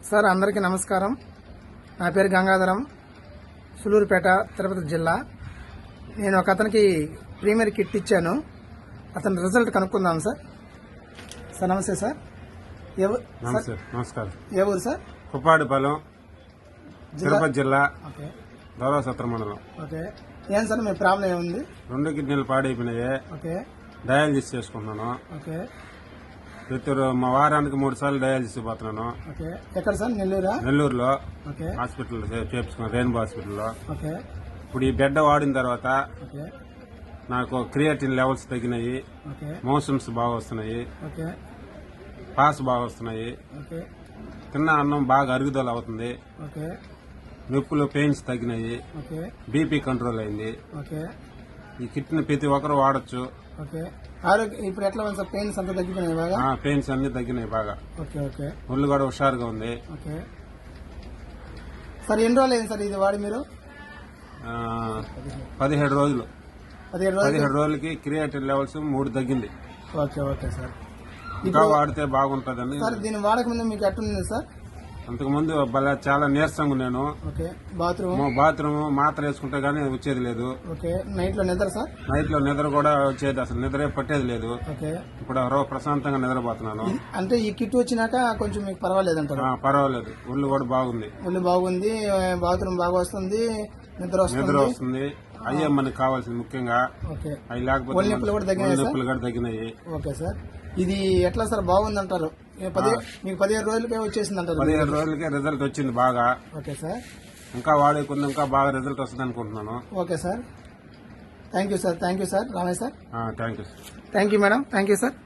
Sir అందరికీ నమస్కారం. నా పేరు గంగాధరం, సులూరుపేట, తిరుపతి జిల్లా. నేను ఒక అతనికి ప్రీమియర్ కిట్ ఇచ్చాను. అతని రిజల్ట్ కనుక్కుందాం సార్. సార్ నమస్తే సార్. నమస్కారం. ఏ ఊరు సార్? కుప్పాడిపాలెం, తిరుపతి జిల్లా, ఓకే దౌరాసత్ర మండలం. ఓకే. ఏం సార్ మీ ప్రాబ్లం ఏముంది? 2 కిడ్నీలు పాడైపోయినాయి. ఓకే. డయాలసిస్ చేసుకుంటున్నాను. ఓకే. మా వారానికి 3 సార్లు డయాలసిస్ పోతున్నాను. ఓకే. ఎక్కడ సార్? నెల్లూరులో ఓకే హాస్పిటల్ చేపించుకున్నాను, రెయిన్బో హాస్పిటల్లో. ఓకే. ఇప్పుడు ఈ బెడ్ వాడిన తర్వాత ఓకే నాకు క్రియేటిన్ లెవెల్స్ తగ్గినాయి. ఓకే. మోషన్స్ బాగా వస్తున్నాయి. ఓకే. పాస్ బాగా వస్తున్నాయి. ఓకే. తిన్న అన్నం బాగా అరుగుదల అవుతుంది. ఓకే. నొప్పులు, పెయిన్స్ తగ్గినాయి. ఓకే. బీపీ కంట్రోల్ అయింది. ఓకే. ఈ కిట్ని ప్రతి ఒక్కరు వాడచ్చు. ఓకే. ఆరోగ్యం ఇప్పుడు ఎట్లా ఉంది సార్? పెయిన్స్ అంతా తగ్గిపోయినాయి బాగా? పెయిన్స్ అన్ని తగ్గినాయి బాగా. ఓకే. ఓకే. ఒళ్ళు కూడా హుషారుగా ఉంది. Okay sir. ఎన్ని రోజులు అయింది సార్ ఇది వాడి మీరు? 17 రోజులు. 17 రోజులకి క్రియేటిన్ లెవెల్స్ 3 తగ్గింది. ఓకే. Okay sir. ఇంకా వాడితే బాగుంటుందని. సార్ దీన్ని వాడక ముందు మీకు ఎట్లుంది సార్? అంతకుముందు చాలా నీరసంగా నేను. ఓకే. బాత్రూమ్ మాత్ర వేసుకుంటే గానీ వచ్చేది లేదు. ఓకే. నైట్ లో నిద్ర సార్? నైట్ లో నిద్ర కూడా వచ్చేది, అసలు నిద్రే పట్టేది లేదు. ఓకే. ఇప్పుడు ప్రశాంతంగా నిద్రపోతున్నాను. అంటే ఈ కిట్ వచ్చినాక కొంచెం మీకు పర్వాలేదు అంటారు? పర్వాలేదు, ఒళ్ళు కూడా బాగుంది. ఒళ్ళు బాగుంది, బాత్రూమ్ బాగా వస్తుంది, నిద్ర వస్తుంది. అయ్యే మనకు కావాల్సింది ముఖ్యంగా. ఓకే. అవి లేకపోతే ఒళ్ళు నొప్పులు కూడా తగ్గినాయి. Okay sir. ఇది ఎట్లా సార్? బాగుంది అంటారు? మీకు 17 రోజులకే వచ్చేసింది అంటారు? 17 రోజులకే రిజల్ట్ వచ్చింది బాగా. Okay sir. ఇంకా వాడేకుండా ఇంకా బాగా రిజల్ట్ వస్తుంది అనుకుంటున్నాను. Okay sir. Thank you sir. Ramaiah sir. Thank you. Thank you madam. Thank you sir.